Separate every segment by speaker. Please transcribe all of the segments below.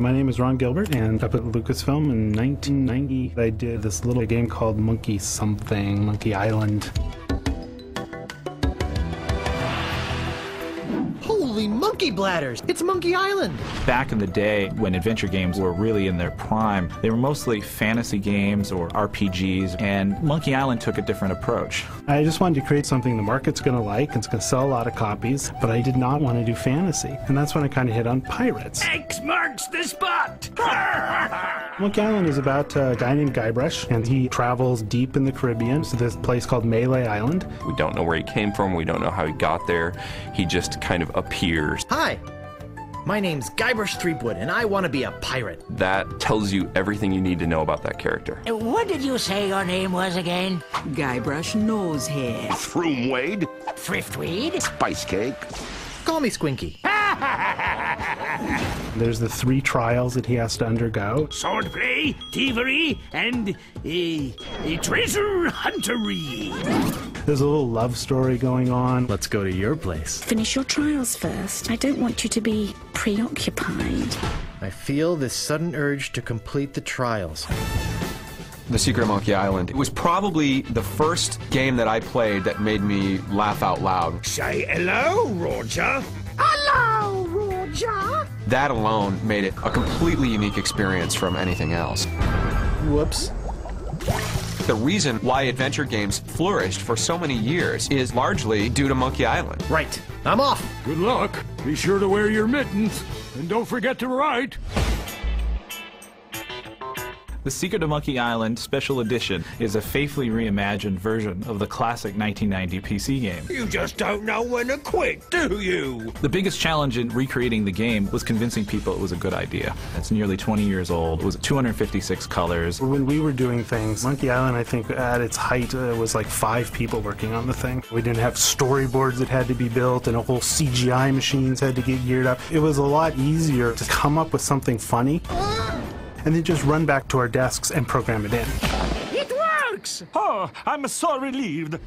Speaker 1: My name is Ron Gilbert, and up at Lucasfilm in 1990, I did this little game called Monkey Something, Monkey Island.
Speaker 2: Holy monkey bladders! It's Monkey Island!
Speaker 3: Back in the day, when adventure games were really in their prime, they were mostly fantasy games or RPGs, and Monkey Island took a different approach.
Speaker 1: I just wanted to create something the market's going to like, it's going to sell a lot of copies, but I did not want to do fantasy. And that's when I kind of hit on pirates.
Speaker 4: X marks the spot!
Speaker 1: Monkey Island is about a guy named Guybrush, and he travels deep in the Caribbean to this place called Melee Island.
Speaker 5: We don't know where he came from, we don't know how he got there. He just kind of appears.
Speaker 2: Hi! My name's Guybrush Threepwood, and I want to be a pirate.
Speaker 5: That tells you everything you need to know about that character.
Speaker 4: What did you say your name was again?
Speaker 6: Guybrush Nosehair.
Speaker 7: Throomwade.
Speaker 4: Thriftweed?
Speaker 7: Spice Cake.
Speaker 2: Call me Squinky.
Speaker 1: There's the 3 trials that he has to undergo.
Speaker 4: Swordplay, thievery, and treasure huntery.
Speaker 1: There's a little love story going on.
Speaker 2: Let's go to your place.
Speaker 6: Finish your trials first. I don't want you to be preoccupied.
Speaker 2: I feel this sudden urge to complete the trials.
Speaker 8: The Secret of Monkey Island. It was probably the first game that I played that made me laugh out loud.
Speaker 4: Say hello, Roger.
Speaker 6: Hello, Roger.
Speaker 8: That alone made it a completely unique experience from anything else.
Speaker 2: Whoops.
Speaker 8: The reason why adventure games flourished for so many years is largely due to Monkey Island.
Speaker 2: Right. I'm off.
Speaker 7: Good luck. Be sure to wear your mittens. And don't forget to write.
Speaker 3: The Secret of Monkey Island Special Edition is a faithfully reimagined version of the classic 1990 PC game.
Speaker 4: You just don't know when to quit, do you?
Speaker 3: The biggest challenge in recreating the game was convincing people it was a good idea. It's nearly 20 years old. It was 256 colors.
Speaker 1: When we were doing things, Monkey Island, I think at its height, was like 5 people working on the thing. We didn't have storyboards that had to be built, and a whole CGI machines had to get geared up. It was a lot easier to come up with something funny and then just run back to our desks and program it in.
Speaker 4: It works!
Speaker 7: Oh, I'm so relieved.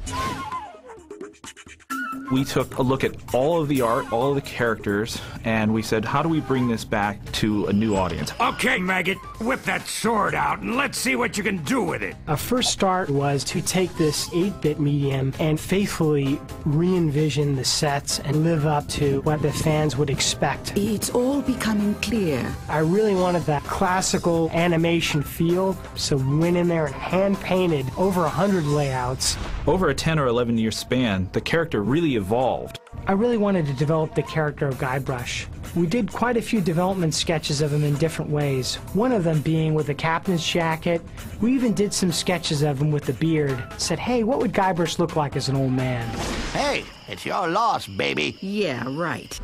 Speaker 3: We took a look at all of the art, all of the characters, and we said, how do we bring this back to a new audience?
Speaker 4: Okay, maggot, whip that sword out and let's see what you can do with it.
Speaker 9: Our first start was to take this 8-bit medium and faithfully re-envision the sets and live up to what the fans would expect.
Speaker 6: It's all becoming clear.
Speaker 9: I really wanted that classical animation feel, so we went in there and hand-painted over 100 layouts.
Speaker 3: Over a 10 or 11 year span, the character really evolved.
Speaker 9: I really wanted to develop the character of Guybrush. We did quite a few development sketches of him in different ways, one of them being with a captain's jacket. We even did some sketches of him with the beard. Said, hey, what would Guybrush look like as an old man?
Speaker 4: Hey, it's your loss, baby.
Speaker 6: Yeah, right.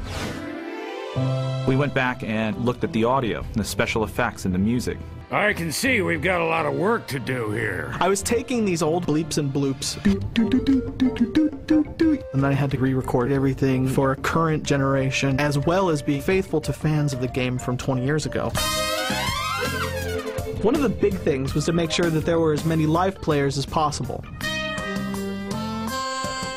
Speaker 3: We went back and looked at the audio, the special effects, and the music.
Speaker 4: I can see we've got a lot of work to do here.
Speaker 10: I was taking these old bleeps and bloops, and then I had to re-record everything for a current generation, as well as be faithful to fans of the game from 20 years ago. One of the big things was to make sure that there were as many live players as possible.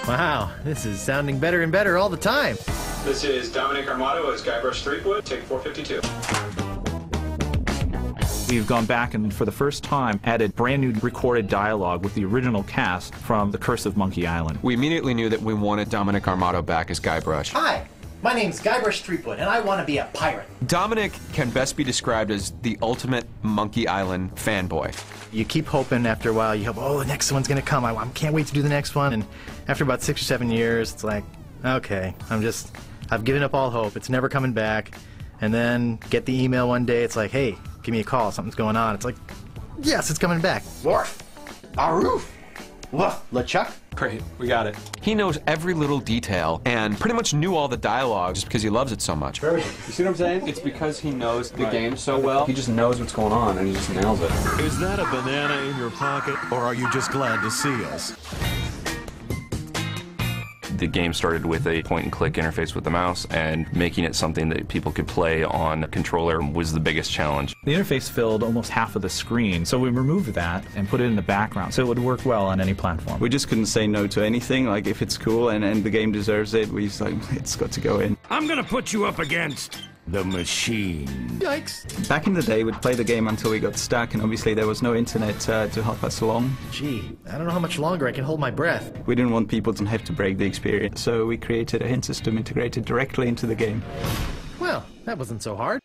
Speaker 2: Wow, this is sounding better and better all the time.
Speaker 11: This is Dominic Armato as Guybrush Threepwood, take 452.
Speaker 3: We've gone back and, for the first time, added brand new recorded dialogue with the original cast from The Curse of Monkey Island.
Speaker 8: We immediately knew that we wanted Dominic Armato back as Guybrush.
Speaker 2: Hi, my name's Guybrush Threepwood, and I want to be a pirate.
Speaker 8: Dominic can best be described as the ultimate Monkey Island fanboy.
Speaker 2: You keep hoping after a while, you hope, oh, the next one's going to come. I can't wait to do the next one. And after about 6 or 7 years, it's like, okay, I've given up all hope. It's never coming back. And then get the email one day, it's like, hey, give me a call, something's going on. It's like, yes, it's coming back. Worf, Aroof, Woof, LeChuck.
Speaker 8: Great, we got it. He knows every little detail and pretty much knew all the dialogue just because he loves it so much.
Speaker 11: You see what I'm saying? It's because he knows the game so well. He just knows what's going on and he just nails it.
Speaker 7: Is that a banana in your pocket, or are you just glad to see us?
Speaker 5: The game started with a point-and-click interface with the mouse, and making it something that people could play on a controller was the biggest challenge.
Speaker 3: The interface filled almost half of the screen, so we removed that and put it in the background so it would work well on any platform.
Speaker 12: We just couldn't say no to anything. Like, if it's cool and the game deserves it, we just like, it's got to go in.
Speaker 4: I'm gonna put you up against The machine.
Speaker 2: Yikes.
Speaker 12: Back in the day, we'd play the game until we got stuck, and obviously there was no internet to help us along.
Speaker 2: Gee, I don't know how much longer I can hold my breath.
Speaker 12: We didn't want people to have to break the experience, so we created a hint system integrated directly into the game.
Speaker 2: Well, that wasn't so hard.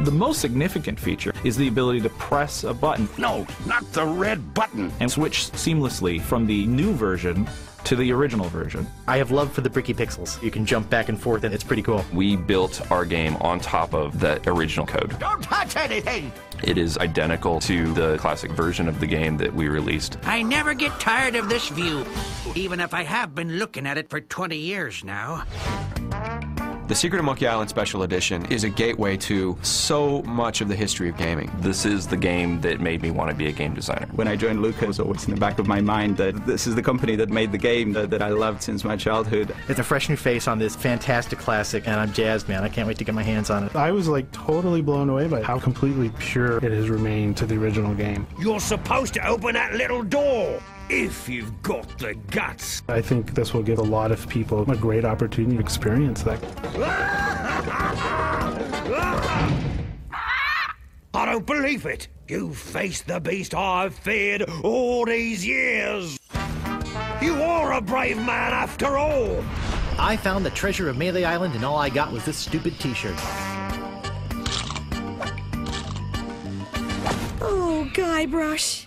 Speaker 3: The most significant feature is the ability to press a button.
Speaker 4: No, not the red button.
Speaker 3: And switch seamlessly from the new version to the original version.
Speaker 2: I have love for the bricky pixels. You can jump back and forth, and it's pretty cool.
Speaker 5: We built our game on top of the original code.
Speaker 4: Don't touch anything!
Speaker 5: It is identical to the classic version of the game that we released.
Speaker 4: I never get tired of this view, even if I have been looking at it for 20 years now.
Speaker 8: The Secret of Monkey Island Special Edition is a gateway to so much of the history of gaming.
Speaker 5: This is the game that made me want to be a game designer.
Speaker 12: When I joined Luca, it was always in the back of my mind that this is the company that made the game that I loved since my childhood.
Speaker 2: It's a fresh new face on this fantastic classic, and I'm jazzed, man. I can't wait to get my hands on it.
Speaker 1: I was like totally blown away by how completely pure it has remained to the original game.
Speaker 4: You're supposed to open that little door, if you've got the guts.
Speaker 1: I think this will give a lot of people a great opportunity to experience that.
Speaker 4: I don't believe it. You faced the beast I've feared all these years. You are a brave man after all.
Speaker 2: I found the treasure of Melee Island, and all I got was this stupid t-shirt.
Speaker 6: Oh, Guybrush.